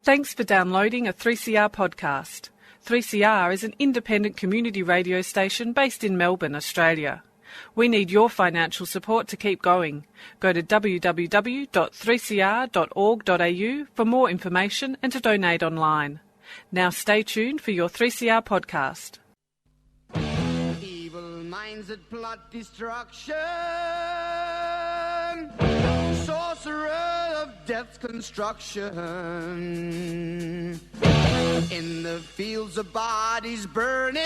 Thanks for downloading a 3CR podcast. 3CR is an independent community radio station based in Melbourne, Australia. We need your financial support to keep going. Go to www.3cr.org.au for more information and to donate online. Now stay tuned for your 3CR podcast. Evil minds that plot destruction, sorcerer of death's construction, in the fields of bodies burning,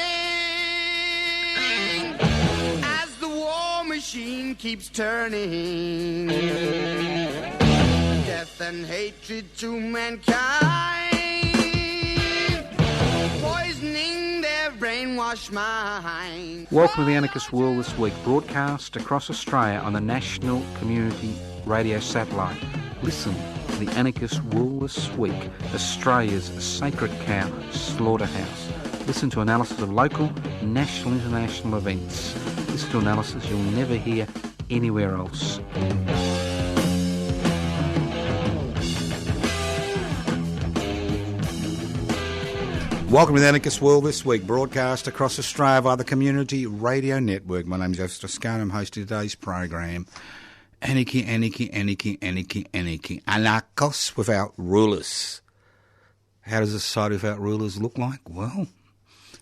as the war machine keeps turning, death and hatred to mankind, poisoning their brainwashed mind. Welcome to the Anarchist World This Week, broadcast across Australia on the National Community Radio Satellite. Listen to the Anarchist World This Week, Australia's sacred cow slaughterhouse. Listen to analysis of local, national, international events. Listen to analysis you'll never hear anywhere else. Welcome to the Anarchist World This Week, broadcast across Australia via the Community Radio Network. My name is Joseph Toscano. I'm hosting today's program. Anarchy, anarchy, anarchy, anarchy, anarchy. Anarchos without rulers. How does a society without rulers look like? Well,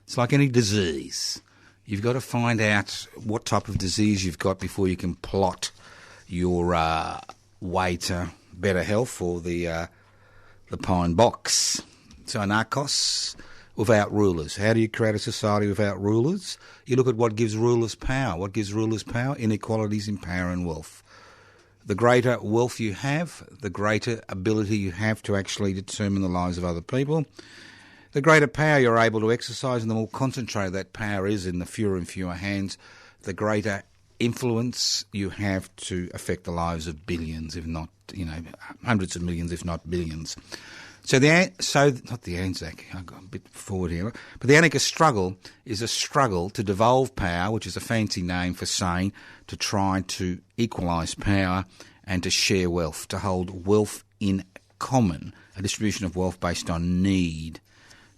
it's like any disease. You've got to find out what type of disease you've got before you can plot your way to better health or the pine box. So anarchos without rulers. How do you create a society without rulers? You look at what gives rulers power. What gives rulers power? Inequalities in power and wealth. The greater wealth you have, the greater ability you have to actually determine the lives of other people. The greater power you're able to exercise, and the more concentrated that power is in the fewer and fewer hands, the greater influence you have to affect the lives of billions, if not, hundreds of millions, if not billions. Not the Anzac, I got a bit forward here, but the anarchist struggle is a struggle to devolve power, which is a fancy name for saying to try to equalise power and to share wealth, to hold wealth in common, a distribution of wealth based on need,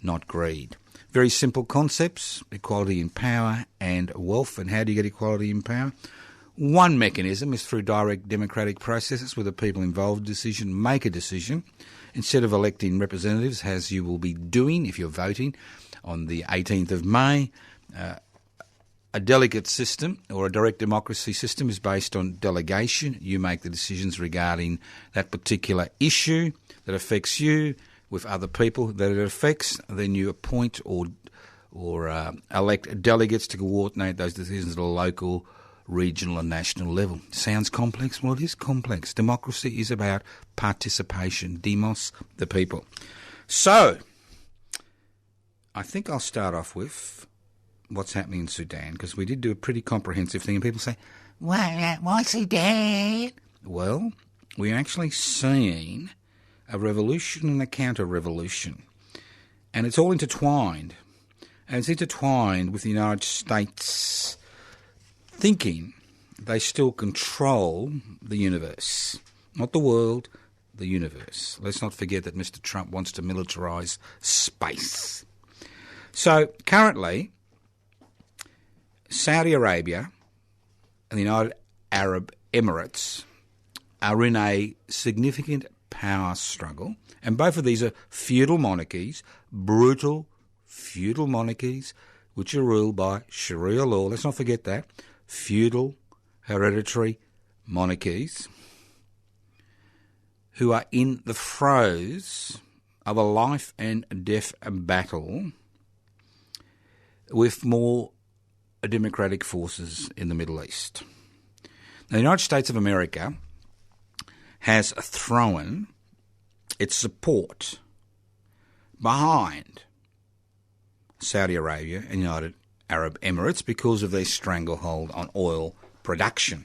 not greed. Very simple concepts, equality in power and wealth. And how do you get equality in power? One mechanism is through direct democratic processes where the people involved in the decision make a decision. Instead of electing representatives, as you will be doing if you're voting on the 18th of May, a delegate system or a direct democracy system is based on delegation. You make the decisions regarding that particular issue that affects you with other people that it affects. Then you appoint or elect delegates to coordinate those decisions at a local, regional and national level. Sounds complex? Well, it is complex. Democracy is about participation. Demos, the people. So, I think I'll start off with what's happening in Sudan, because we did do a pretty comprehensive thing, and people say, why Sudan? Well, we're actually seeing a revolution and a counter-revolution, and it's all intertwined. And it's intertwined with the United States thinking they still control the universe. Not the world, the universe. Let's not forget that Mr. Trump wants to militarise space. So currently, Saudi Arabia and the United Arab Emirates are in a significant power struggle. And both of these are feudal monarchies, brutal feudal monarchies, which are ruled by Sharia law. Let's not forget that. Feudal, hereditary monarchies who are in the throes of a life and death battle with more democratic forces in the Middle East. Now, the United States of America has thrown its support behind Saudi Arabia and United Arab Emirates because of their stranglehold on oil production.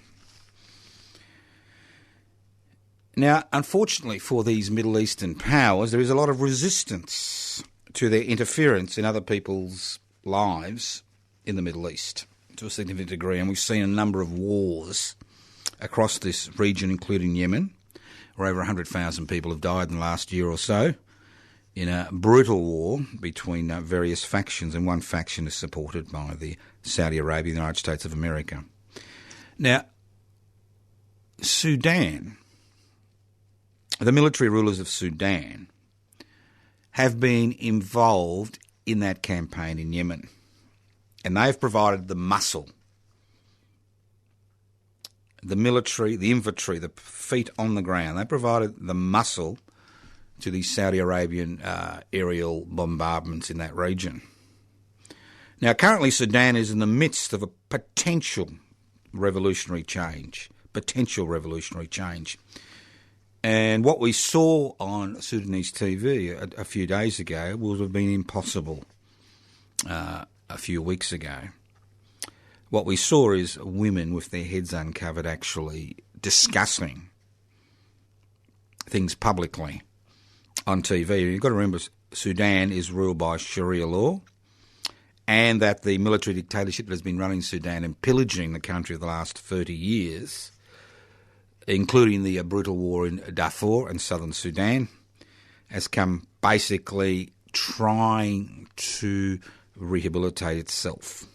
Now, unfortunately for these Middle Eastern powers, there is a lot of resistance to their interference in other people's lives in the Middle East to a significant degree, and we've seen a number of wars across this region, including Yemen, where over 100,000 people have died in the last year or so, in a brutal war between various factions, and one faction is supported by the Saudi Arabia and the United States of America. Now, Sudan, the military rulers of Sudan, have been involved in that campaign in Yemen, and they've provided the muscle, the military, the infantry, the feet on the ground. They provided the muscle to the Saudi Arabian aerial bombardments in that region. Now, currently Sudan is in the midst of a potential revolutionary change. And what we saw on Sudanese TV a few days ago would have been impossible a few weeks ago. What we saw is women with their heads uncovered actually discussing things publicly on TV. You've got to remember, Sudan is ruled by Sharia law, and that the military dictatorship that has been running Sudan and pillaging the country for the last 30 years, including the brutal war in Darfur and southern Sudan, has come basically trying to rehabilitate itself.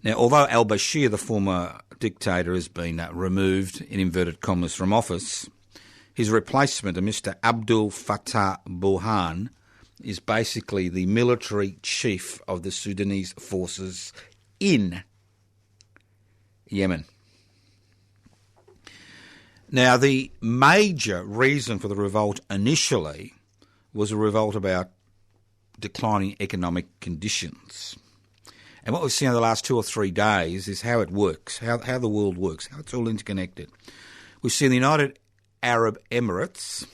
Now, although al-Bashir, the former dictator, has been removed, in inverted commas, from office, his replacement, Mr. Abdel Fattah Burhan, is basically the military chief of the Sudanese forces in Yemen. Now, the major reason for the revolt initially was a revolt about declining economic conditions. And what we've seen in the last 2 or 3 days is how it works, how the world works, how it's all interconnected. We've seen the United Arab Emirates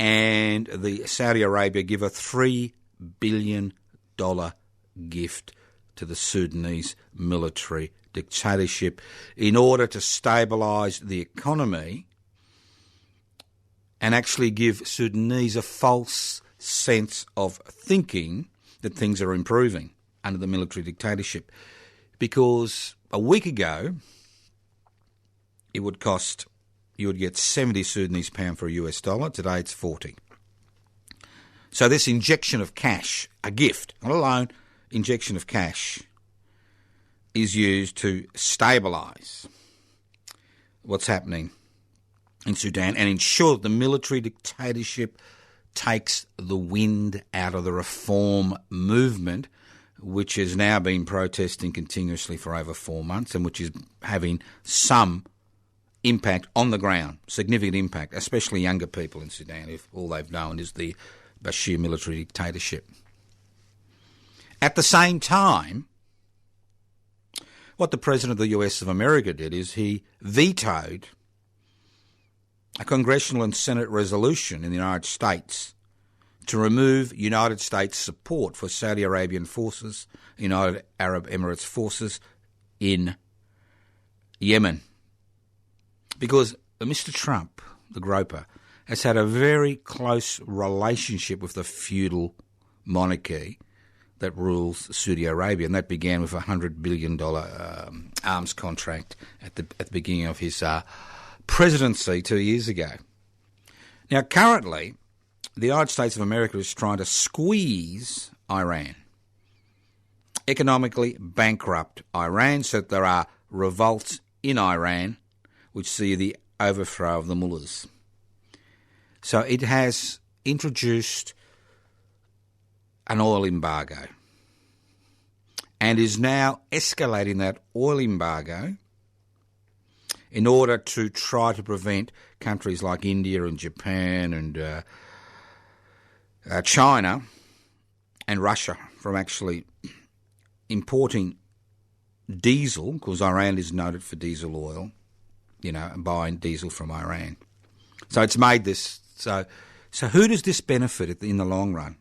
and the Saudi Arabia give a $3 billion gift to the Sudanese military dictatorship in order to stabilise the economy and actually give Sudanese a false sense of thinking that things are improving under the military dictatorship. Because a week ago, you would get 70 Sudanese pound for a US dollar. Today it's 40. So this injection of cash, a gift, not a loan, injection of cash, is used to stabilise what's happening in Sudan and ensure that the military dictatorship takes the wind out of the reform movement, which has now been protesting continuously for over 4 months and which is having some impact on the ground, significant impact, especially younger people in Sudan, if all they've known is the Bashir military dictatorship. At the same time, what the President of the US of America did is he vetoed a congressional and Senate resolution in the United States to remove United States support for Saudi Arabian forces, United Arab Emirates forces in Yemen. Because Mr. Trump, the groper, has had a very close relationship with the feudal monarchy that rules Saudi Arabia, and that began with a $100 billion arms contract at the beginning of his presidency 2 years ago. Now, currently, the United States of America is trying to squeeze Iran, economically bankrupt Iran, so that there are revolts in Iran which see the overthrow of the mullahs. So it has introduced an oil embargo and is now escalating that oil embargo in order to try to prevent countries like India and Japan and China and Russia from actually importing diesel, because Iran is noted for diesel oil, and buying diesel from Iran. So it's made this. So who does this benefit in the long run?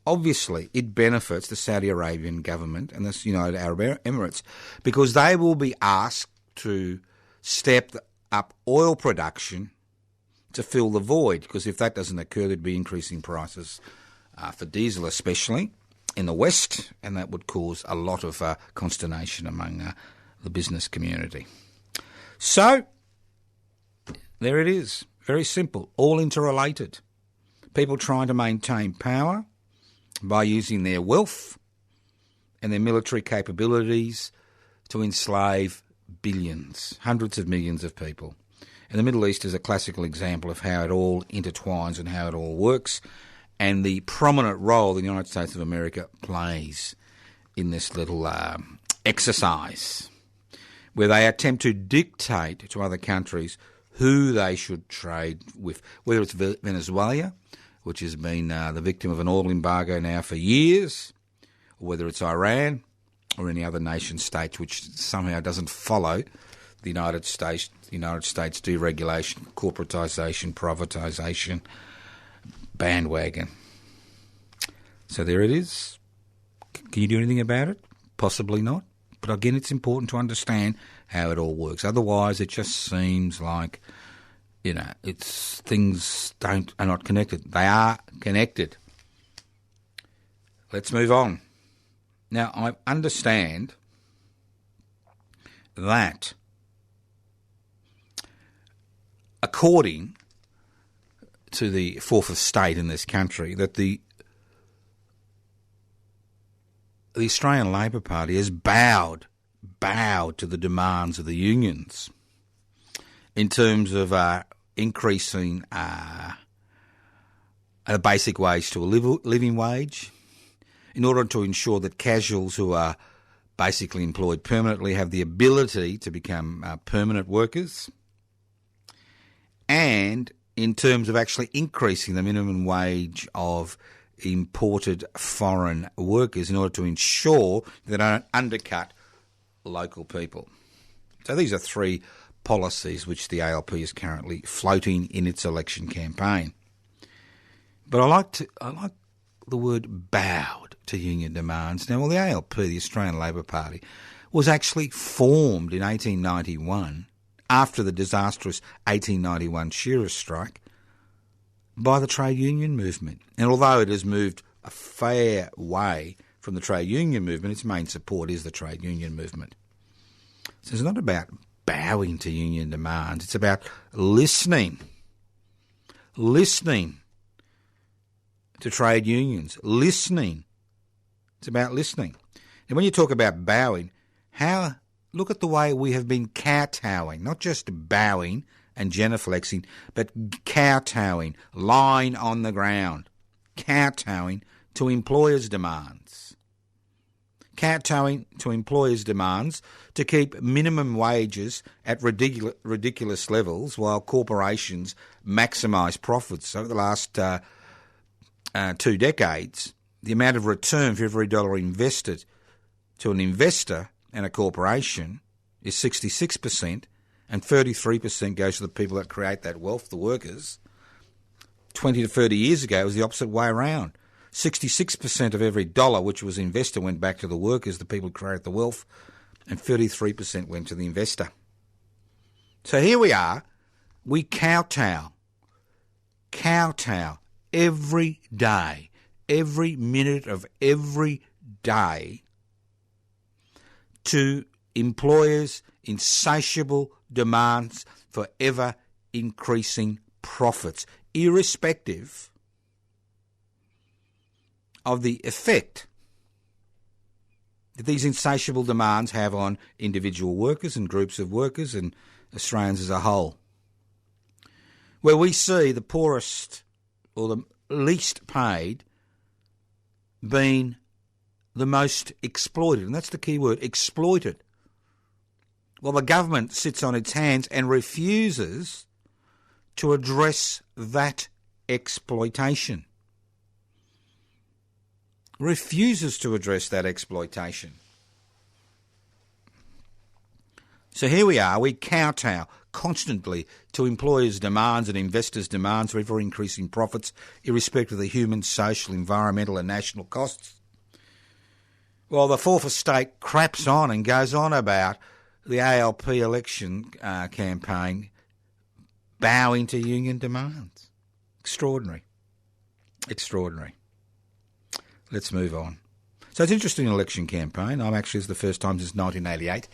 Obviously, it benefits the Saudi Arabian government and the United Arab Emirates, because they will be asked to step up oil production to fill the void, because if that doesn't occur, there'd be increasing prices for diesel, especially in the West, and that would cause a lot of consternation among the business community. So, there it is. Very simple, all interrelated. People trying to maintain power by using their wealth and their military capabilities to enslave billions, hundreds of millions of people. And the Middle East is a classical example of how it all intertwines and how it all works, and the prominent role the United States of America plays in this little exercise, where they attempt to dictate to other countries who they should trade with, whether it's Venezuela, which has been the victim of an oil embargo now for years, or whether it's Iran or any other nation state which somehow doesn't follow the United States deregulation, corporatisation, privatisation bandwagon. So there it is. Can you do anything about it? Possibly not. But again, it's important to understand how it all works. Otherwise, it just seems like, things are not connected. They are connected. Let's move on. Now, I understand that according to the fourth estate in this country, that the Australian Labor Party has bowed to the demands of the unions in terms of increasing a basic wage to a living wage, in order to ensure that casuals who are basically employed permanently have the ability to become permanent workers, and in terms of actually increasing the minimum wage of imported foreign workers in order to ensure that they don't undercut local people. So these are three policies which the ALP is currently floating in its election campaign. But I like the word bowed to union demands. Now, well, the ALP, the Australian Labor Party, was actually formed in 1891 after the disastrous 1891 shearers' strike by the trade union movement. And although it has moved a fair way from the trade union movement, its main support is the trade union movement. So it's not about bowing to union demands. It's about listening to trade unions, listening. It's about listening. And when you talk about bowing, look at the way we have been kowtowing, not just bowing and genuflexing, but kowtowing, lying on the ground, kowtowing to employers' demands. Kowtowing to employers' demands to keep minimum wages at ridiculous levels while corporations maximise profits. Over the last 2 decades, the amount of return for every dollar invested to an investor and a corporation is 66%, and 33% goes to the people that create that wealth, the workers. 20 to 30 years ago, it was the opposite way around. 66% of every dollar which was invested went back to the workers, the people who create the wealth, and 33% went to the investor. So here we are, we kowtow every day, every minute of every day to employers' insatiable demands for ever-increasing profits, irrespective of the effect that these insatiable demands have on individual workers and groups of workers and Australians as a whole. Where we see the poorest or the least paid being the most exploited, and that's the key word, exploited. Well, the government sits on its hands and refuses to address that exploitation. Refuses to address that exploitation. So here we are, we kowtow constantly to employers' demands and investors' demands for ever-increasing profits, irrespective of the human, social, environmental and national costs. Well, the Fourth Estate craps on and goes on about the ALP election campaign bowing to union demands. Extraordinary. Let's move on. So it's an interesting election campaign. It's the first time since 1988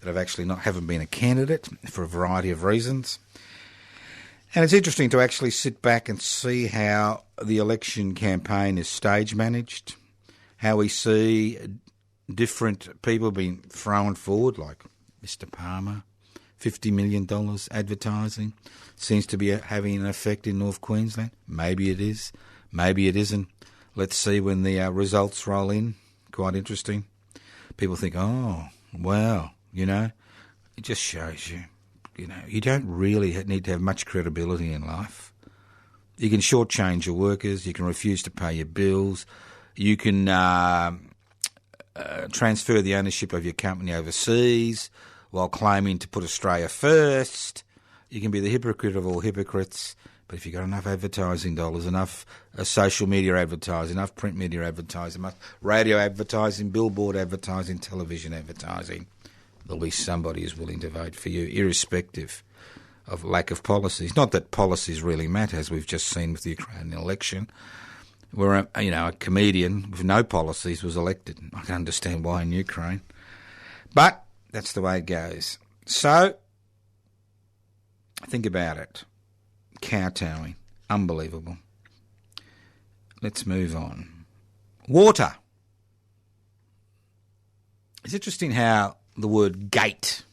that haven't been a candidate for a variety of reasons. And it's interesting to actually sit back and see how the election campaign is stage managed, how we see different people being thrown forward, like Mr. Palmer, $50 million advertising, seems to be having an effect in North Queensland. Maybe it is, maybe it isn't. Let's see when the results roll in. Quite interesting. People think, oh, wow, it just shows you. You don't really need to have much credibility in life. You can shortchange your workers. You can refuse to pay your bills. You can transfer the ownership of your company overseas while claiming to put Australia first. You can be the hypocrite of all hypocrites. But if you've got enough advertising dollars, enough social media advertising, enough print media advertising, enough radio advertising, billboard advertising, television advertising, there'll be somebody who's willing to vote for you, irrespective of lack of policies. Not that policies really matter, as we've just seen with the Ukrainian election, where a comedian with no policies was elected. I can understand why in Ukraine, but that's the way it goes. So think about it. Kowtowing, unbelievable. Let's move on. Water. It's interesting how the word gate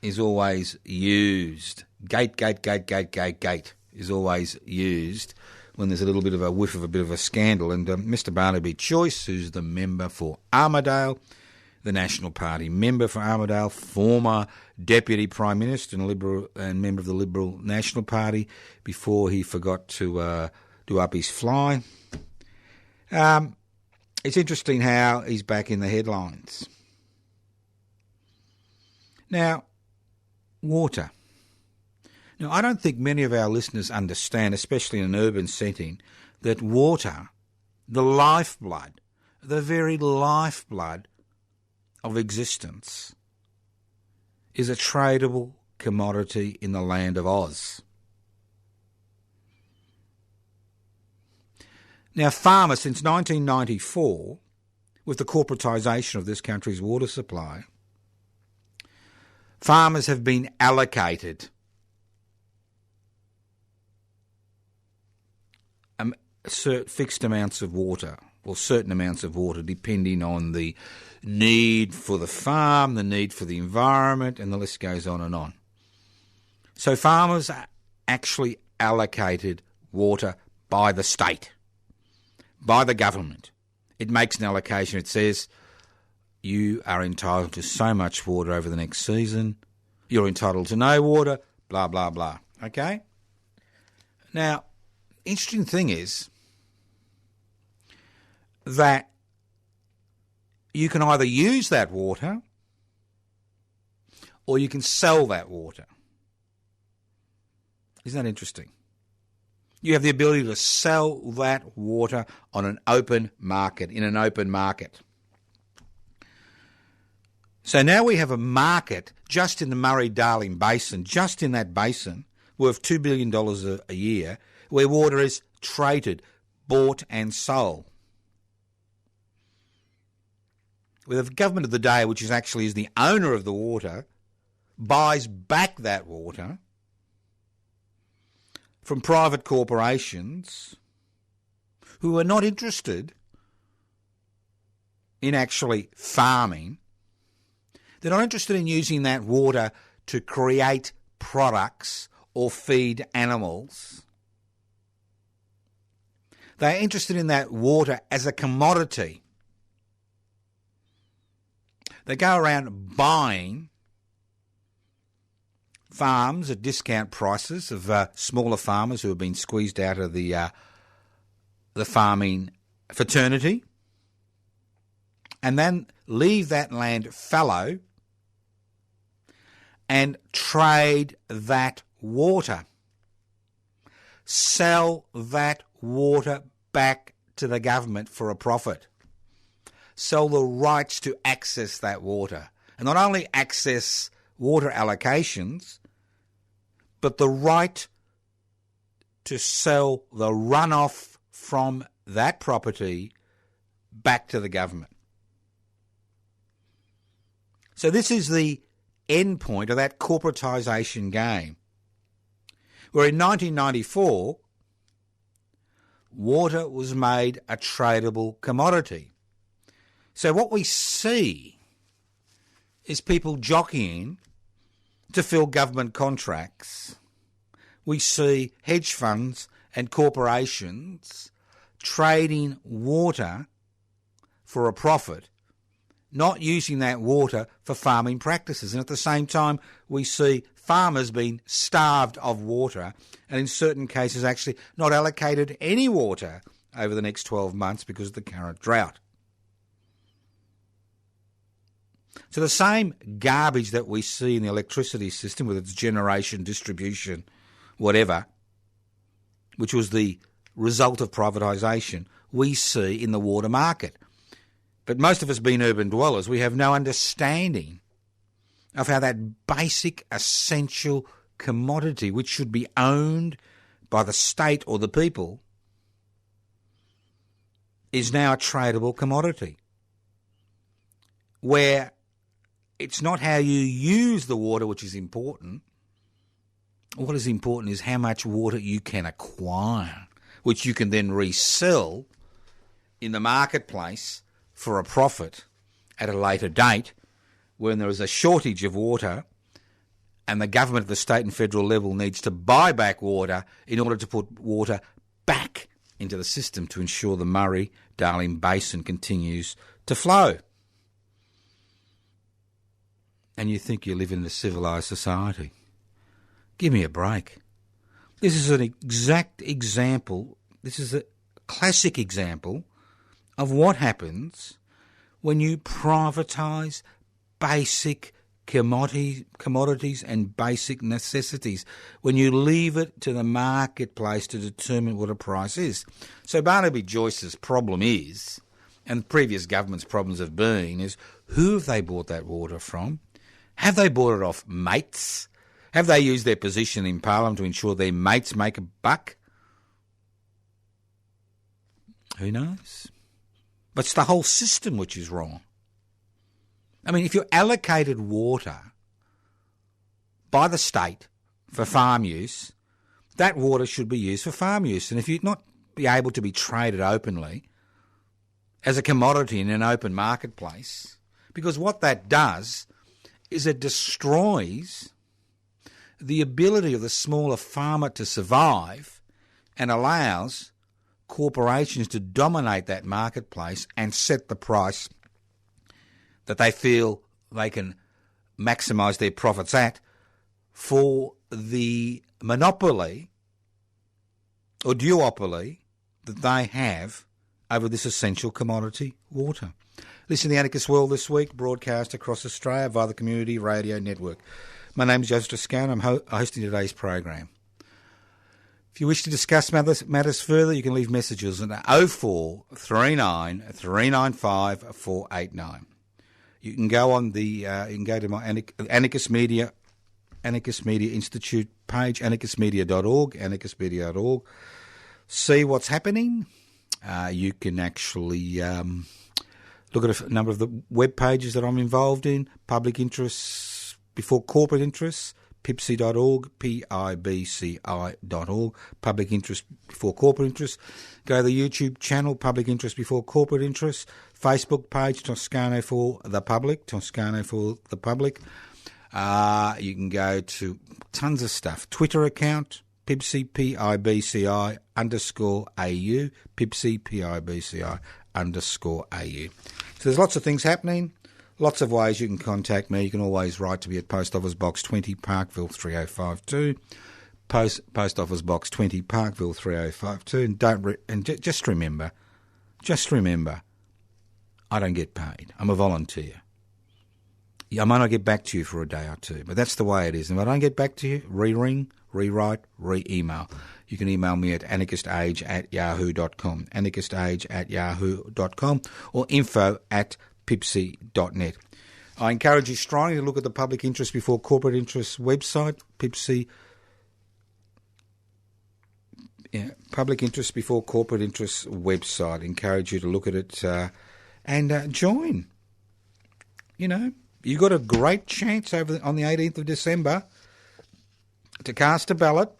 is always used. Gate is always used when there's a little bit of a whiff of a bit of a scandal. And Mr. Barnaby Choice, who's the member for Armidale, the National Party member for Armidale, former Deputy Prime Minister and Liberal and member of the Liberal National Party before he forgot to do up his fly. It's interesting how he's back in the headlines. Now, water. Now, I don't think many of our listeners understand, especially in an urban setting, that water, the lifeblood, the very lifeblood of existence, is a tradable commodity in the land of Oz. Now, farmers, since 1994, with the corporatisation of this country's water supply, farmers have been allocated fixed amounts of water, or certain amounts of water, depending on the need for the farm, the need for the environment, and the list goes on and on. So farmers are actually allocated water by the state, by the government. It makes an allocation. It says you are entitled to so much water over the next season. You're entitled to no water, blah, blah, blah. Okay? Now, interesting thing is that you can either use that water or you can sell that water. Isn't that interesting? You have the ability to sell that water on an open market, in an open market. So now we have a market just in the Murray-Darling Basin, just in that basin, worth $2 billion a year, where water is traded, bought and sold. Where the government of the day, which is the owner of the water, buys back that water from private corporations who are not interested in actually farming. They're not interested in using that water to create products or feed animals. They're interested in that water as a commodity. They go around buying farms at discount prices of smaller farmers who have been squeezed out of the farming fraternity, and then leave that land fallow and trade that water. Sell that water back to the government for a profit. Sell the rights to access that water. And not only access water allocations, but the right to sell the runoff from that property back to the government. So this is the end point of that corporatisation game. where in 1994, water was made a tradable commodity. So what we see is people jockeying to fill government contracts. We see hedge funds and corporations trading water for a profit, not using that water for farming practices. And at the same time, we see farmers being starved of water and in certain cases actually not allocated any water over the next 12 months because of the current drought. So the same garbage that we see in the electricity system with its generation, distribution, whatever, which was the result of privatisation, we see in the water market. But most of us being urban dwellers, we have no understanding of how that basic, essential commodity, which should be owned by the state or the people, is now a tradable commodity, where it's not how you use the water which is important. What is important is how much water you can acquire, which you can then resell in the marketplace for a profit at a later date when there is a shortage of water and the government at the state and federal level needs to buy back water in order to put water back into the system to ensure the Murray-Darling Basin continues to flow. And you think you live in a civilised society. Give me a break. This is an exact example, this is a classic example of what happens when you privatise basic commodities and basic necessities, when you leave it to the marketplace to determine what a price is. So Barnaby Joyce's problem is, and previous governments' problems have been, is who have they bought that water from? Have they bought it off mates? Have they used their position in Parliament to ensure their mates make a buck? Who knows? But it's the whole system which is wrong. I mean, if you're allocated water by the state for farm use, that water should be used for farm use. And if you're not be able to be traded openly as a commodity in an open marketplace, because what that does is it destroys the ability of the smaller farmer to survive and allows corporations to dominate that marketplace and set the price that they feel they can maximise their profits at for the monopoly or duopoly that they have over this essential commodity, water. Listen to the Anarchist World this week, broadcast across Australia via the Community Radio Network. My name is Joseph Toscano. I'm hosting today's program. If you wish to discuss matters further, you can leave messages on 0439 395 489. You can go on you can go to my Anarchist Media Institute page, anarchistmedia.org, see what's happening. You can actually look at a number of the web pages that I'm involved in, public interests before corporate interests, pibci.org, pibci.org, public interest before corporate interests. Go to the YouTube channel, Public Interest Before Corporate Interests, Facebook page, Toscano for the Public. You can go to tons of stuff. Twitter account, Pibci, PIBCI _AU, Pibci, PIBCI _AU. So there's lots of things happening, lots of ways you can contact me. You can always write to me at Post Office Box 20, Parkville 3052. Post Office Box 20, Parkville 3052. And just remember, I don't get paid. I'm a volunteer. I might not get back to you for a day or two, but that's the way it is. And if I don't get back to you, re-ring, rewrite, re-email. You can email me at anarchistage@yahoo.com, anarchistage@yahoo.com, or info@pibci.net. I encourage you strongly to look at the Public Interest Before Corporate Interests website, Pibci. Public Interest Before Corporate Interests website. Encourage you to look at it and join. You know, you got a great chance on the 18th of December to cast a ballot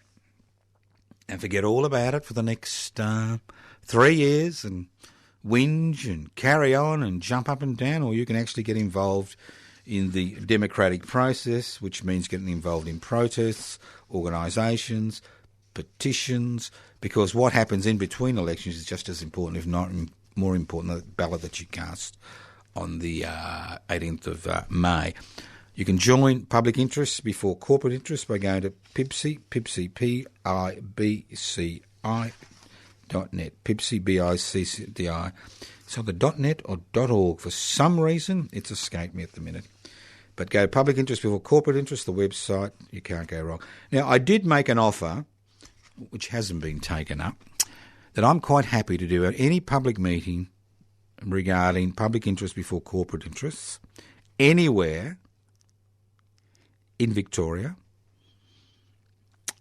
and forget all about it for the next 3 years and whinge and carry on and jump up and down, or you can actually get involved in the democratic process, which means getting involved in protests, organisations, petitions, because what happens in between elections is just as important, if not more important, than the ballot that you cast on the 18th of May. You can join public interest before corporate interest by going to PIBCI, P-I-B-C-I.net, PIBCI, B-I-C-C-D-I. It's either .net or .org. For some reason, it's escaped me at the minute. But go to public interest before corporate interest, the website, you can't go wrong. Now, I did make an offer, which hasn't been taken up, that I'm quite happy to do at any public meeting regarding public interest before corporate interests, anywhere in Victoria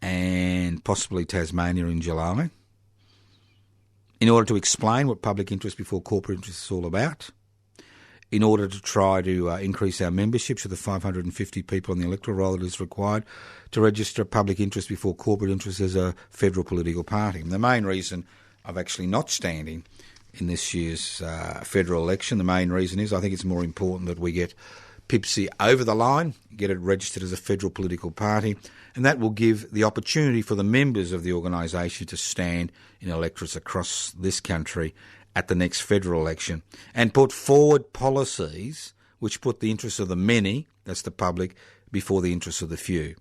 and possibly Tasmania in July, in order to explain what public interest before corporate interest is all about, in order to try to increase our membership to the 550 people on the electoral roll that is required to register public interest before corporate interest as a federal political party. And the main reason of actually not standing in this year's federal election, the main reason is I think it's more important that we get PIBCI over the line, get it registered as a federal political party, and that will give the opportunity for the members of the organisation to stand in electorates across this country at the next federal election and put forward policies which put the interests of the many, that's the public, before the interests of the few.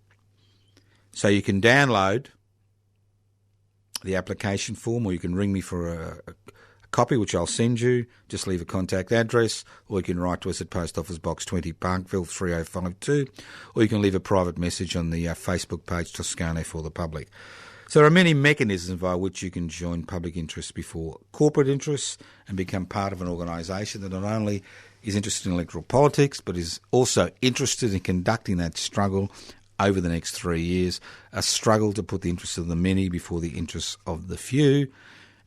So you can download the application form, or you can ring me for a copy, which I'll send you. Just leave a contact address, or you can write to us at Post Office Box 20 Parkville 3052, or you can leave a private message on the Facebook page Toscane for the public. So there are many mechanisms by which you can join public interest before corporate interests and become part of an organisation that not only is interested in electoral politics but is also interested in conducting that struggle over the next 3 years, a struggle to put the interests of the many before the interests of the few.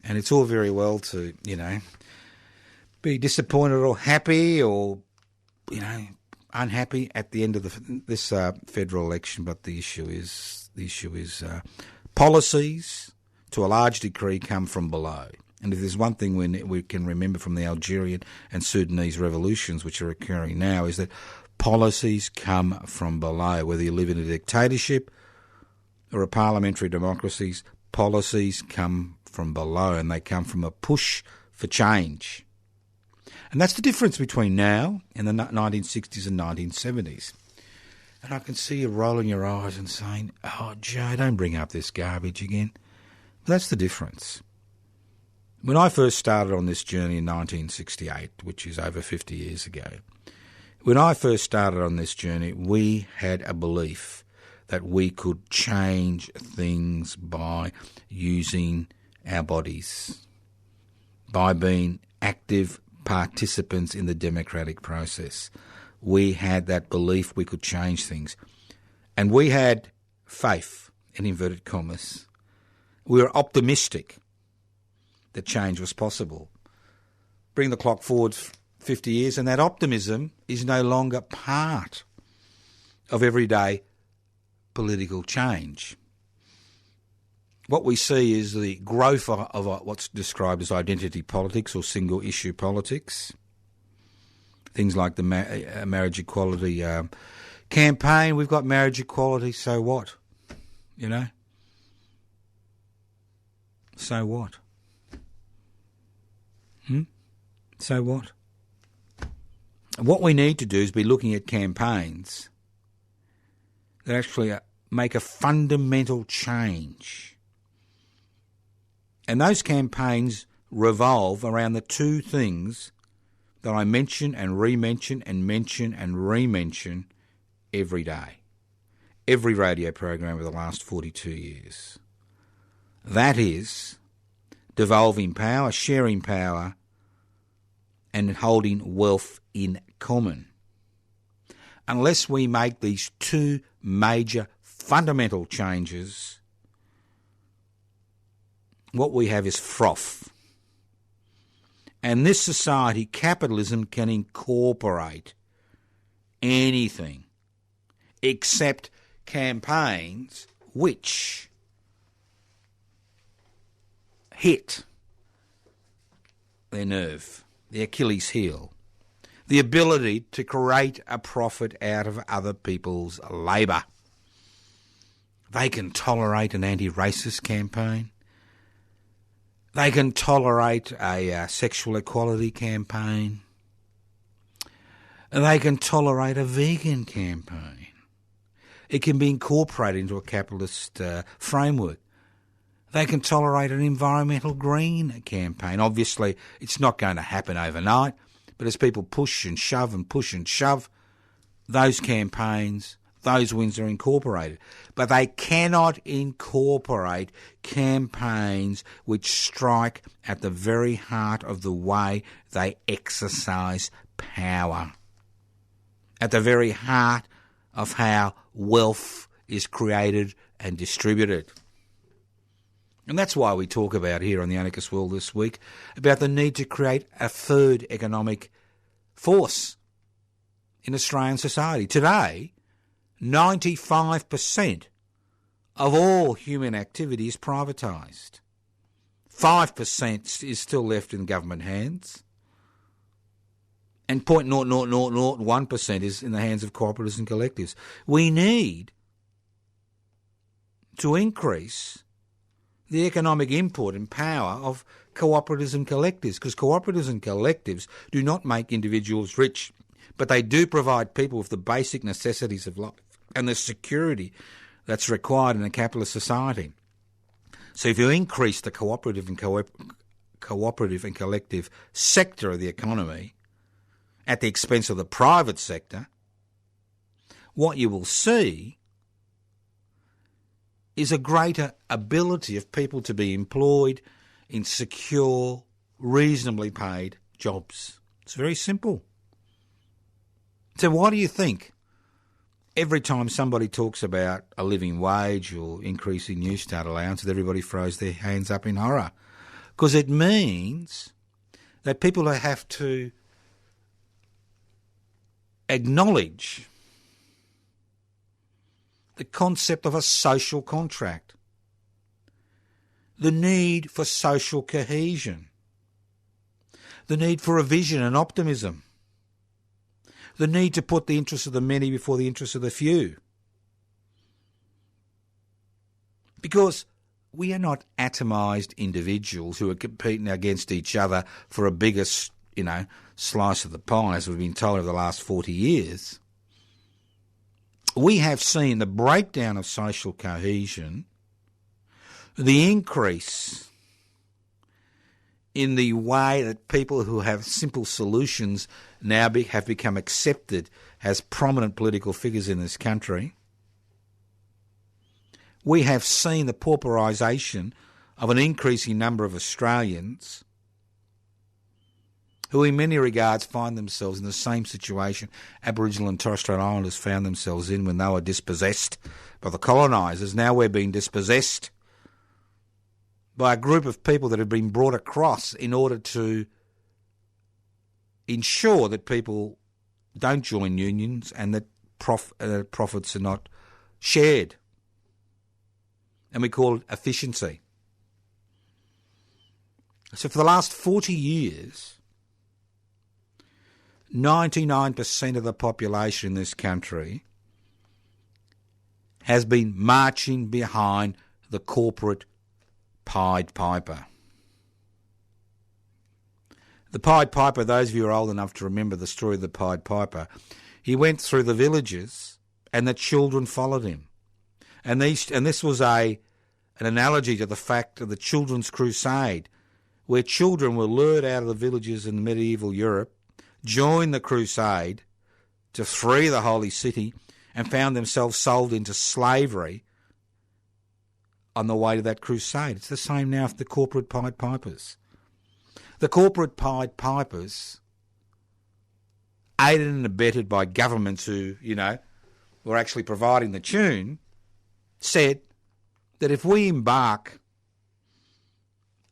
And it's all very well to, be disappointed or happy or, unhappy at the end of this federal election, but the issue is policies, to a large degree, come from below. And if there's one thing we can remember from the Algerian and Sudanese revolutions, which are occurring now, is that policies come from below. Whether you live in a dictatorship or a parliamentary democracy, policies come from below, and they come from a push for change. And that's the difference between now and the 1960s and 1970s. And I can see you rolling your eyes and saying, "Oh, Joe, don't bring up this garbage again." But that's the difference. When I first started on this journey in 1968, which is over 50 years ago, when I first started on this journey, we had a belief that we could change things by using our bodies, by being active participants in the democratic process. We had that belief we could change things. And we had faith, in inverted commas. We were optimistic that change was possible. Bring the clock forward 50 years and that optimism is no longer part of everyday political change. What we see is the growth of what's described as identity politics or single-issue politics. Things like the marriage equality campaign. We've got marriage equality, so what? So what? So what? What we need to do is be looking at campaigns that actually make a fundamental change. And those campaigns revolve around the two things that I mention and re-mention and mention and re-mention every day, every radio program over the last 42 years. That is devolving power, sharing power, and holding wealth in common. Unless we make these two major fundamental changes, what we have is froth. And this society, capitalism, can incorporate anything except campaigns which hit their nerve, the Achilles heel, the ability to create a profit out of other people's labour. They can tolerate an anti-racist campaign. They can tolerate a sexual equality campaign. They can tolerate a vegan campaign. It can be incorporated into a capitalist framework. They can tolerate an environmental green campaign. Obviously, it's not going to happen overnight, but as people push and shove, those campaigns, those wins are incorporated. But they cannot incorporate campaigns which strike at the very heart of the way they exercise power, at the very heart of how wealth is created and distributed. And that's why we talk about here on the Anarchist World this week about the need to create a third economic force in Australian society. Today, 95% of all human activity is privatised. 5% is still left in government hands. And 0.0001% is in the hands of cooperatives and collectives. We need to increase the economic input and power of cooperatives and collectives, because cooperatives and collectives do not make individuals rich, but they do provide people with the basic necessities of life and the security that's required in a capitalist society. So if you increase the cooperative and collective sector of the economy at the expense of the private sector, what you will see is a greater ability of people to be employed in secure, reasonably paid jobs. It's very simple. So why do you think every time somebody talks about a living wage or increasing New Start allowance, that everybody throws their hands up in horror? Because it means that people have to acknowledge the concept of a social contract, the need for social cohesion, the need for a vision and optimism, the need to put the interests of the many before the interests of the few. Because we are not atomised individuals who are competing against each other for a bigger, slice of the pie, as we've been told over the last 40 years. We have seen the breakdown of social cohesion, the increase in the way that people who have simple solutions now have become accepted as prominent political figures in this country. We have seen the pauperisation of an increasing number of Australians who in many regards find themselves in the same situation Aboriginal and Torres Strait Islanders found themselves in when they were dispossessed by the colonisers. Now we're being dispossessed by a group of people that have been brought across in order to ensure that people don't join unions and that profits are not shared. And we call it efficiency. So for the last 40 years, 99% of the population in this country has been marching behind the corporate Pied Piper. The Pied Piper, those of you who are old enough to remember the story of the Pied Piper, he went through the villages and the children followed him. And this was an analogy to the fact of the Children's Crusade, where children were lured out of the villages in medieval Europe, joined the crusade to free the holy city, and found themselves sold into slavery on the way to that crusade. It's the same now for the corporate Pied Pipers. The corporate Pied Pipers, aided and abetted by governments who, were actually providing the tune, said that if we embark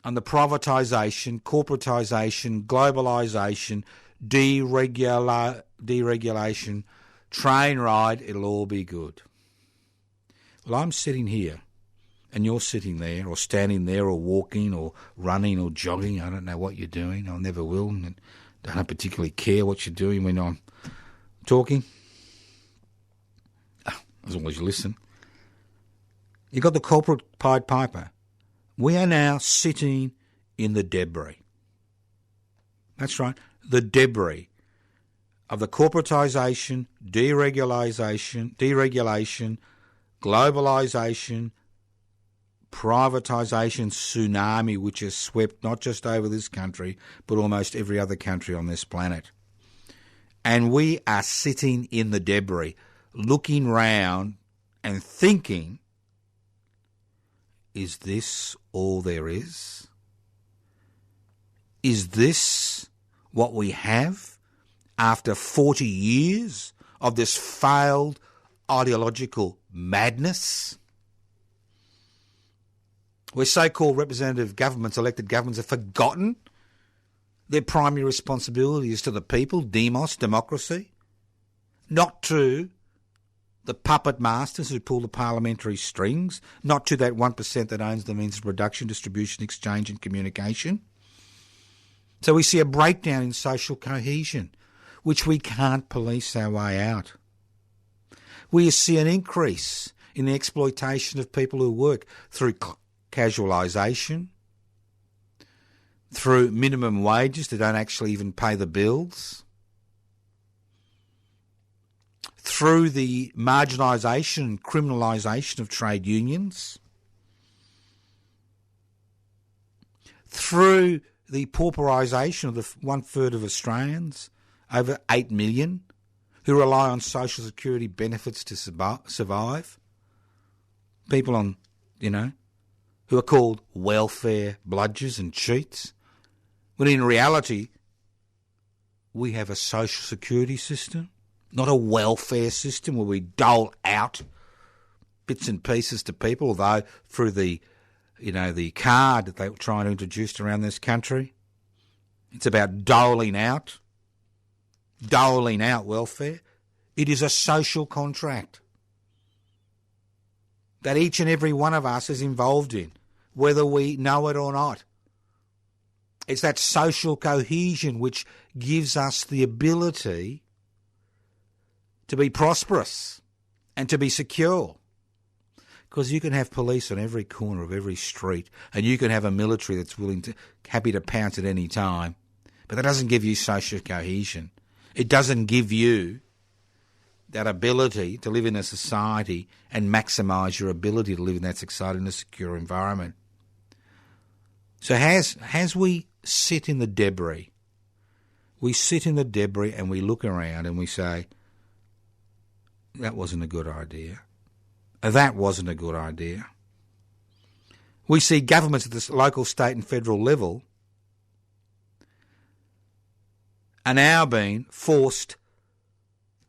on the privatisation, corporatisation, globalisation, deregulation train ride, it'll all be good. Well, I'm sitting here and you're sitting there or standing there or walking or running or jogging, I don't know what you're doing, I never will, and don't particularly care what you're doing when I'm talking, as long as you listen. You've got the corporate Pied Piper. We are now sitting in the debris. That's right, the debris of the corporatisation, deregulation, globalisation, privatisation tsunami which has swept not just over this country but almost every other country on this planet. And we are sitting in the debris, looking round and thinking, is this all there is? Is this what we have after 40 years of this failed ideological madness? Where so-called representative governments, elected governments, have forgotten their primary responsibility is to the people, demos, democracy, not to the puppet masters who pull the parliamentary strings, not to that 1% that owns the means of production, distribution, exchange and communication. So we see a breakdown in social cohesion, which we can't police our way out. We see an increase in the exploitation of people who work through casualisation, through minimum wages that don't actually even pay the bills, through the marginalisation and criminalisation of trade unions, through the pauperisation of the 1/3 of Australians, over 8 million, who rely on social security benefits to survive. People on, who are called welfare bludgers and cheats, when in reality we have a social security system, not a welfare system where we dole out bits and pieces to people, although through the card that they were trying to introduce around this country, it's about doling out welfare. It is a social contract that each and every one of us is involved in, whether we know it or not. It's that social cohesion which gives us the ability to be prosperous and to be secure. Because you can have police on every corner of every street and you can have a military that's happy to pounce at any time, but that doesn't give you social cohesion. It doesn't give you that ability to live in a society and maximise your ability to live in that society in a secure environment. So as we sit in the debris, and we look around and we say, that wasn't a good idea. That wasn't a good idea. We see governments at the local, state and federal level are now being forced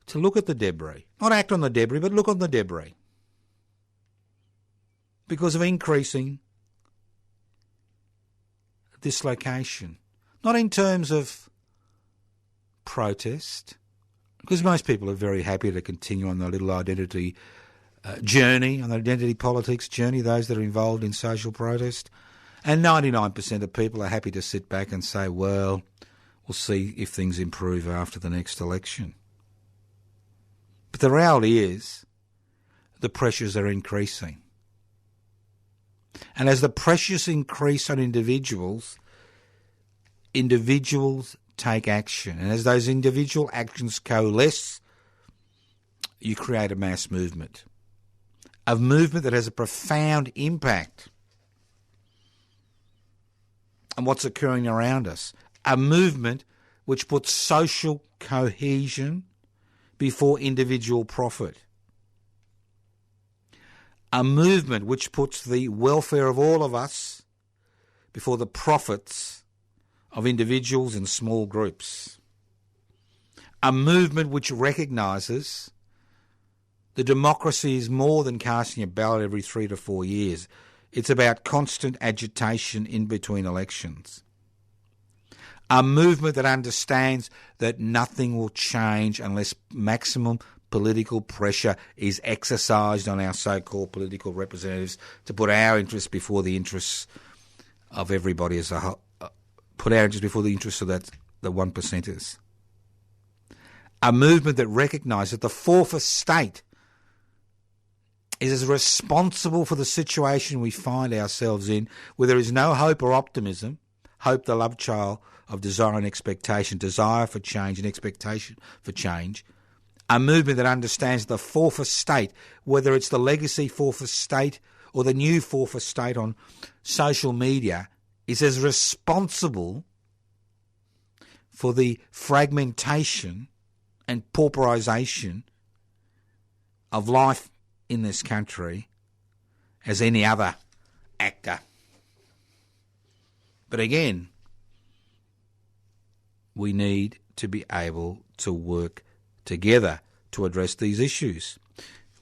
to look at the debris. Not act on the debris, but look on the debris. Because of increasing dislocation. Not in terms of protest, because most people are very happy to continue on their little identity journey, on the identity politics journey, those that are involved in social protest. And 99% of people are happy to sit back and say, well, we'll see if things improve after the next election. But the reality is the pressures are increasing. And as the pressures increase on individuals take action. And as those individual actions coalesce, you create a mass movement. A movement that has a profound impact on what's occurring around us. A movement which puts social cohesion before individual profit. A movement which puts the welfare of all of us before the profits of individuals and small groups. A movement which recognises that democracy is more than casting a ballot every 3 to 4 years. It's about constant agitation in between elections. A movement that understands that nothing will change unless maximum political pressure is exercised on our so-called political representatives to put our interests before the interests of everybody as a whole, put our interests before the interests of the 1%ers. A movement that recognises that the fourth estate is as responsible for the situation we find ourselves in, where there is no hope or optimism, hope the love child of desire and expectation, desire for change and expectation for change. A movement that understands the fourth estate, whether it's the legacy fourth estate or the new fourth estate on social media, is as responsible for the fragmentation and pauperisation of life in this country as any other actor. But again, we need to be able to work together to address these issues,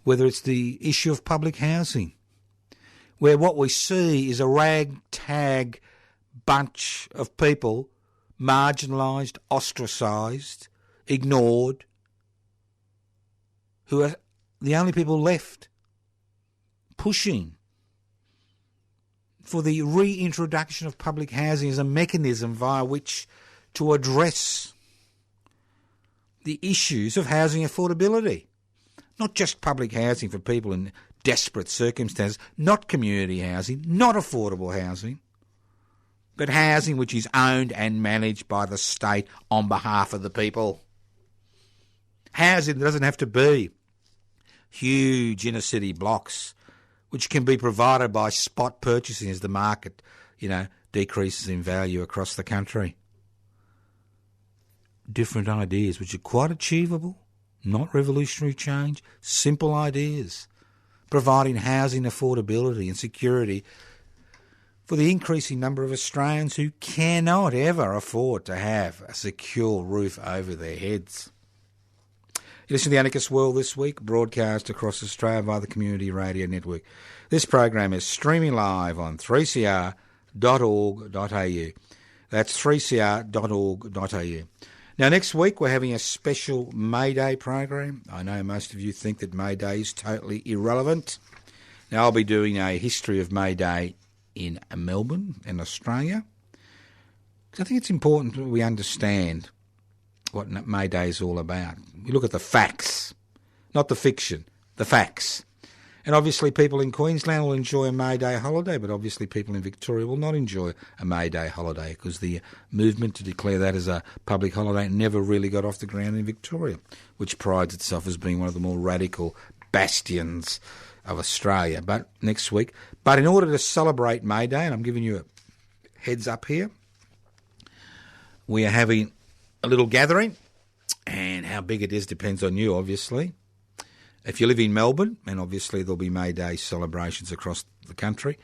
whether it's the issue of public housing, where what we see is a ragtag bunch of people marginalised, ostracised, ignored, who are the only people left pushing for the reintroduction of public housing as a mechanism via which to address the issues of housing affordability. Not just public housing for people in desperate circumstances, not community housing, not affordable housing, but housing which is owned and managed by the state on behalf of the people. Housing doesn't have to be huge inner city blocks, which can be provided by spot purchasing as the market, decreases in value across the country. Different ideas which are quite achievable, not revolutionary change, simple ideas, providing housing affordability and security for the increasing number of Australians who cannot ever afford to have a secure roof over their heads. You listen to The Anarchist World This Week, broadcast across Australia via the Community Radio Network. This program is streaming live on 3cr.org.au. That's 3cr.org.au. Now, next week we're having a special May Day program. I know most of you think that May Day is totally irrelevant. Now, I'll be doing a history of May Day in Melbourne, in Australia. Because I think it's important that we understand what May Day is all about. We look at the facts, not the fiction, the facts. And obviously people in Queensland will enjoy a May Day holiday, but obviously people in Victoria will not enjoy a May Day holiday because the movement to declare that as a public holiday never really got off the ground in Victoria, which prides itself as being one of the more radical bastions of Australia. But next week, but in order to celebrate May Day, and I'm giving you a heads up here, we are having a little gathering, and how big it is depends on you, obviously. If you live in Melbourne, and obviously there'll be May Day celebrations across the country,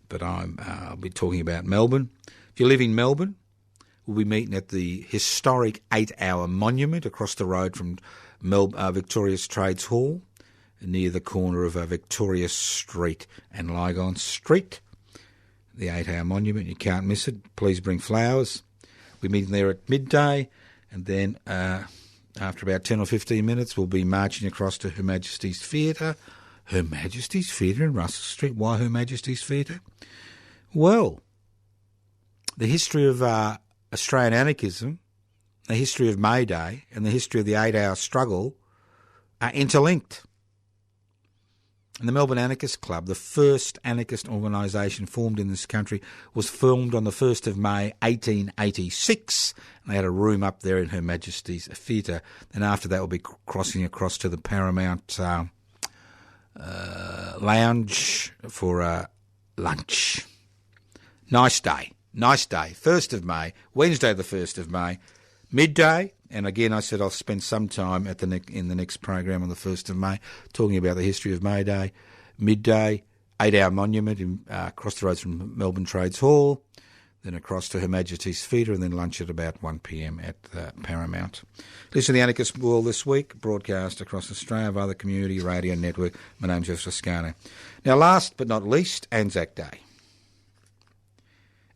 but I'll be talking about Melbourne. If you live in Melbourne, we'll be meeting at the historic 8-hour monument across the road from Victoria's Trades Hall, near the corner of Victoria Street and Lygon Street. The 8-hour monument, you can't miss it. Please bring flowers. We're meeting there at midday, and then after about 10 or 15 minutes, we'll be marching across to Her Majesty's Theatre. Her Majesty's Theatre in Russell Street. Why Her Majesty's Theatre? Well, the history of Australian anarchism, the history of May Day, and the history of the 8-hour struggle are interlinked. And the Melbourne Anarchist Club, the first anarchist organisation formed in this country, was formed on the 1st of May 1886. They had a room up there in Her Majesty's Theatre. And after that, we'll be crossing across to the Paramount Lounge for lunch. Nice day. 1st of May, Wednesday the 1st of May, midday. And again, I said I'll spend some time in the next program on the 1st of May talking about the history of May Day. Midday, 8-hour monument across the road from Melbourne Trades Hall, then across to Her Majesty's Theatre, and then lunch at about 1 p.m. at Paramount. Listen to The Anarchist World This Week, broadcast across Australia via the Community Radio Network. My name's Jeff Toscano. Now, last but not least, Anzac Day.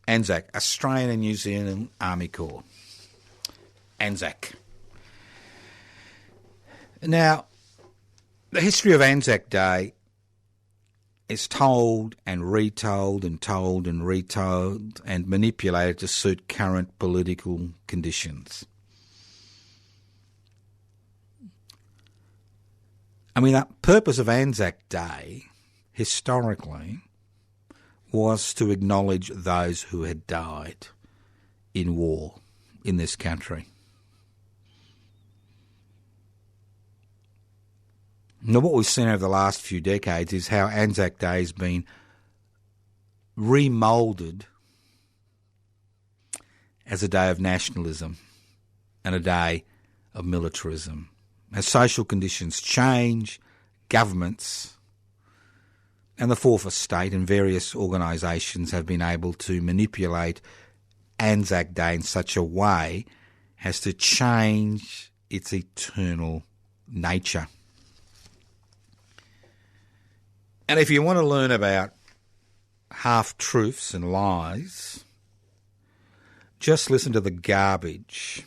Anzac, Australian and New Zealand Army Corps. Anzac. Now, The history of Anzac Day is told and retold and told and retold and manipulated to suit current political conditions. I mean, the purpose of Anzac Day, historically, was to acknowledge those who had died in war in this country. Now, what we've seen over the last few decades is how Anzac Day has been remoulded as a day of nationalism and a day of militarism. As social conditions change, governments and the fourth estate and various organisations have been able to manipulate Anzac Day in such a way as to change its eternal nature. And if you want to learn about half-truths and lies, just listen to the garbage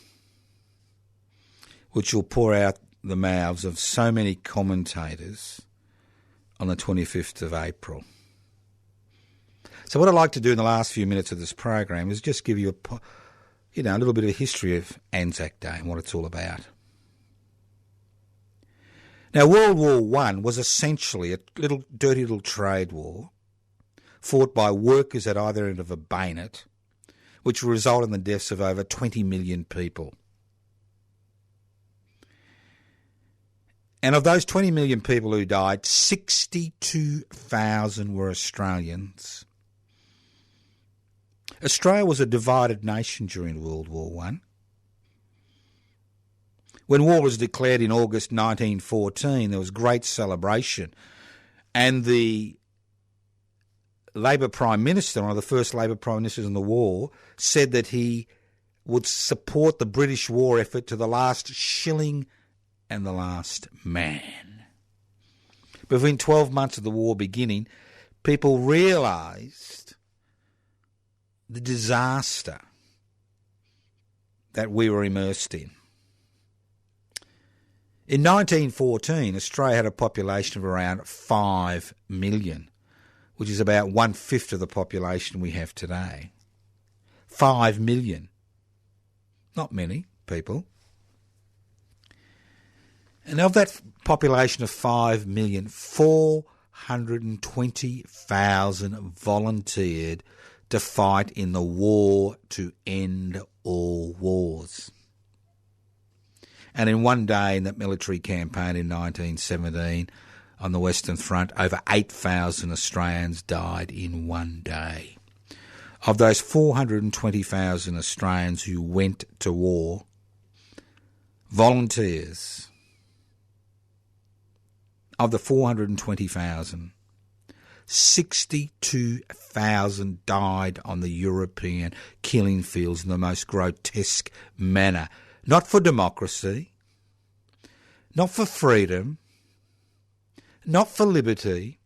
which will pour out the mouths of so many commentators on the 25th of April. So what I'd like to do in the last few minutes of this program is just give you a little bit of a history of Anzac Day and what it's all about. Now, World War I was essentially a dirty little trade war fought by workers at either end of a bayonet, which resulted in the deaths of over 20 million people. And of those 20 million people who died, 62,000 were Australians. Australia was a divided nation during World War I. When war was declared in August 1914, there was great celebration, and the Labor Prime Minister, one of the first Labor Prime Ministers in the war, said that he would support the British war effort to the last shilling and the last man. But within 12 months of the war beginning, people realised the disaster that we were immersed in. In 1914, Australia had a population of around 5 million, which is about 1/5 of the population we have today. 5 million. Not many people. And of that population of 5 million, 420,000 volunteered to fight in the war to end all wars. And in one day in that military campaign in 1917 on the Western Front, over 8,000 Australians died in one day. Of those 420,000 Australians who went to war, volunteers, of the 420,000, 62,000 died on the European killing fields in the most grotesque manner. Not for democracy, not for freedom, not for liberty,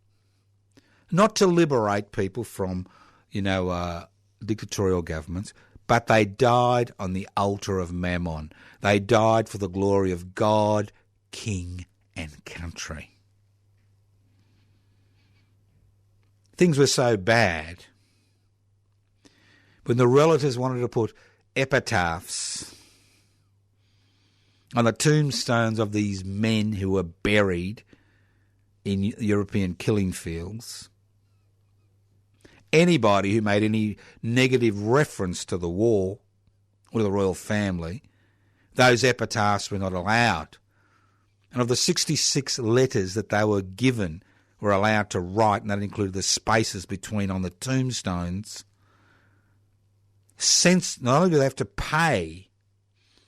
not to liberate people from, dictatorial governments, but they died on the altar of Mammon. They died for the glory of God, King and country. Things were so bad when the relatives wanted to put epitaphs on the tombstones of these men who were buried in European killing fields. Anybody who made any negative reference to the war or to the royal family, those epitaphs were not allowed. And of the 66 letters that they were given, were allowed to write, and that included the spaces between on the tombstones, since not only do they have to pay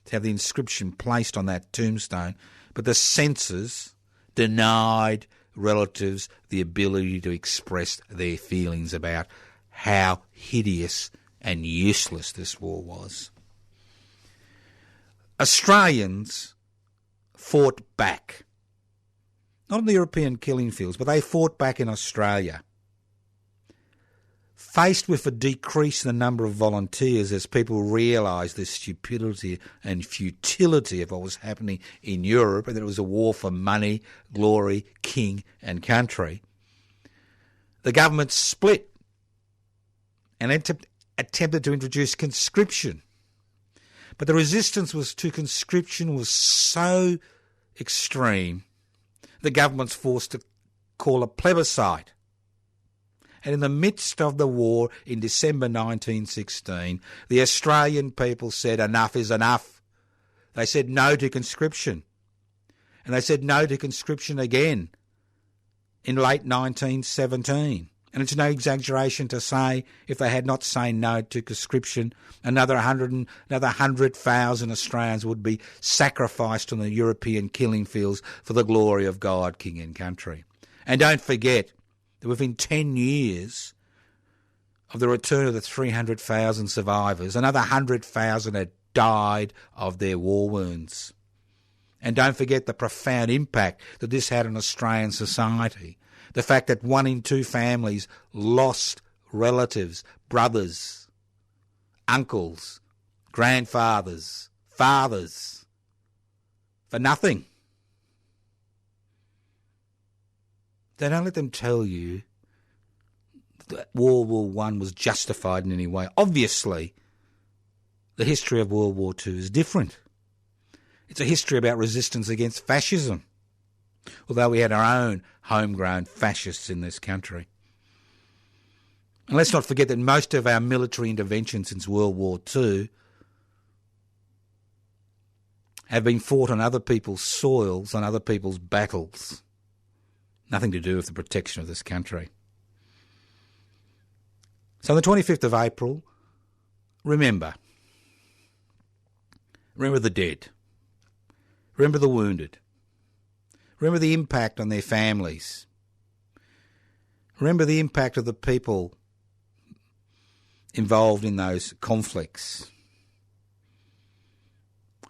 to have the inscription placed on that tombstone, but the censors denied relatives the ability to express their feelings about how hideous and useless this war was. Australians fought back, not in the European killing fields, but they fought back in Australia Faced with a decrease in the number of volunteers as people realised the stupidity and futility of what was happening in Europe, and that it was a war for money, glory, king and country, the government split and attempted to introduce conscription. But the resistance to conscription was so extreme, the government's forced to call a plebiscite. And in the midst of the war in December 1916, the Australian people said enough is enough. They said no to conscription. And they said no to conscription again in late 1917. And it's no exaggeration to say if they had not said no to conscription, another 100,000 Australians would be sacrificed on the European killing fields for the glory of God, King and country. And don't forget that within 10 years of the return of the 300,000 survivors, another 100,000 had died of their war wounds. And don't forget the profound impact that this had on Australian society. The fact that 1 in 2 families lost relatives, brothers, uncles, grandfathers, fathers, for nothing. They don't let them tell you that World War I was justified in any way. Obviously, the history of World War II is different. It's a history about resistance against fascism, although we had our own homegrown fascists in this country. And let's not forget that most of our military interventions since World War II have been fought on other people's soils, on other people's battles. Nothing to do with the protection of this country. So on the 25th of April, remember the dead. Remember the wounded. Remember the impact on their families. Remember the impact of the people involved in those conflicts.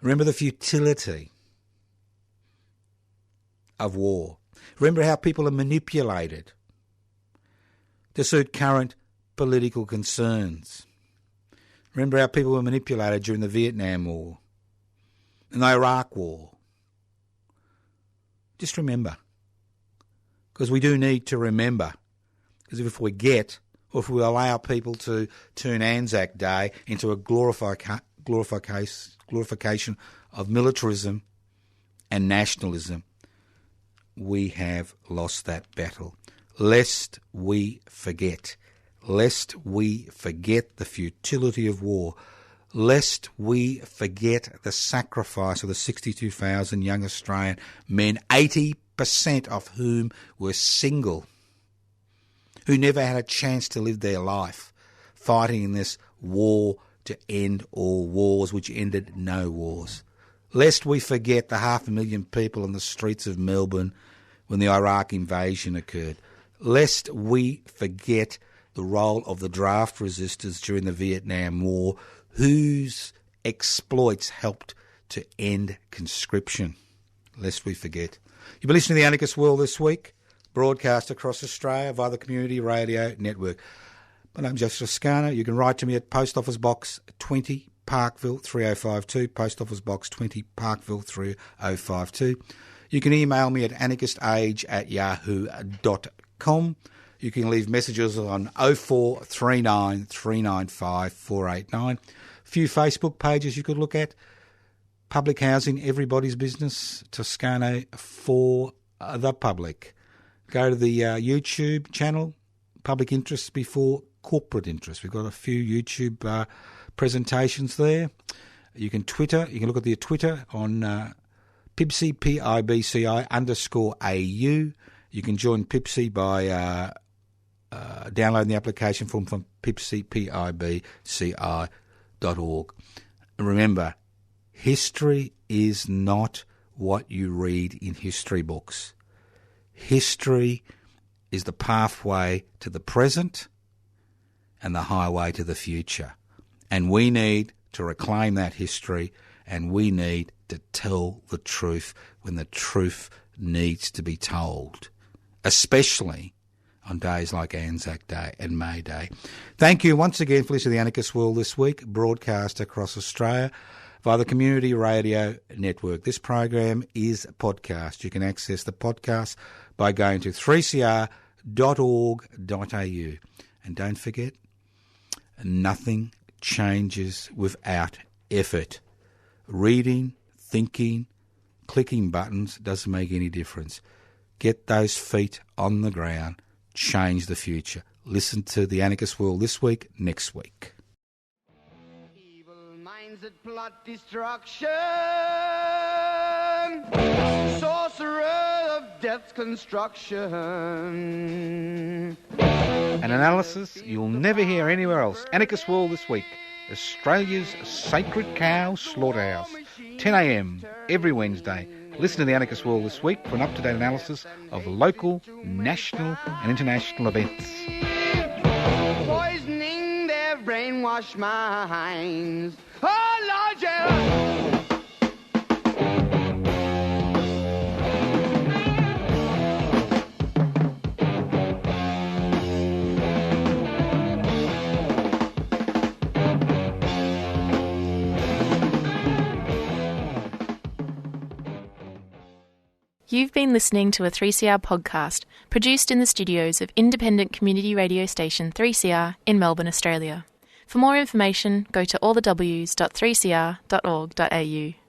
Remember the futility of war. Remember how people are manipulated to suit current political concerns. Remember how people were manipulated during the Vietnam War and the Iraq War. Just remember, because we do need to remember, because if we forget, or if we allow people to turn Anzac Day into a glorification of militarism and nationalism, we have lost that battle. Lest we forget the futility of war, lest we forget the sacrifice of the 62,000 young Australian men, 80% of whom were single, who never had a chance to live their life, fighting in this war to end all wars, which ended no wars. Lest we forget the 500,000 people on the streets of Melbourne when the Iraq invasion occurred. Lest we forget the role of the draft resistors during the Vietnam War, whose exploits helped to end conscription. Lest we forget. You've been listening to The Anarchist World this week, broadcast across Australia via the Community Radio Network. My name's Joseph Toscano. You can write to me at Post Office Box 20, Parkville 3052, Post Office Box 20, Parkville 3052. You can email me at anarchistage@yahoo.com. You can leave messages on 0439 395 489. A few Facebook pages you could look at. Public Housing, Everybody's Business, Toscano for the Public. Go to the YouTube channel, Public Interest Before Corporate Interest. We've got a few YouTube presentations there. You can Twitter. You can look at the Twitter on PIBCI, PIBCI_AU. You can join PIBCI by downloading the application form from PIBCI.org. Remember, history is not what you read in history books. History is the pathway to the present and the highway to the future. And we need to reclaim that history, and we need to tell the truth when the truth needs to be told, especially on days like Anzac Day and May Day. Thank you once again for listening to the Anarchist World This Week, broadcast across Australia via the Community Radio Network. This program is a podcast. You can access the podcast by going to 3cr.org.au. And don't forget, nothing changes without effort. Reading, thinking, clicking buttons doesn't make any difference. Get those feet on the ground. Change the future. Listen to the Anarchist World This Week next week. Evil minds that plot destruction, sorcerer of death's construction. An analysis you'll never hear anywhere else. Anarchist World This Week, Australia's sacred cow slaughterhouse. 10 a.m. every Wednesday. Listen to the Anarchist World This Week for an up-to-date analysis of local, national and international events. Poisoning their brainwashed minds. Oh, Lord, yeah. You've been listening to a 3CR podcast produced in the studios of independent community radio station 3CR in Melbourne, Australia. For more information, go to allthews.3cr.org.au.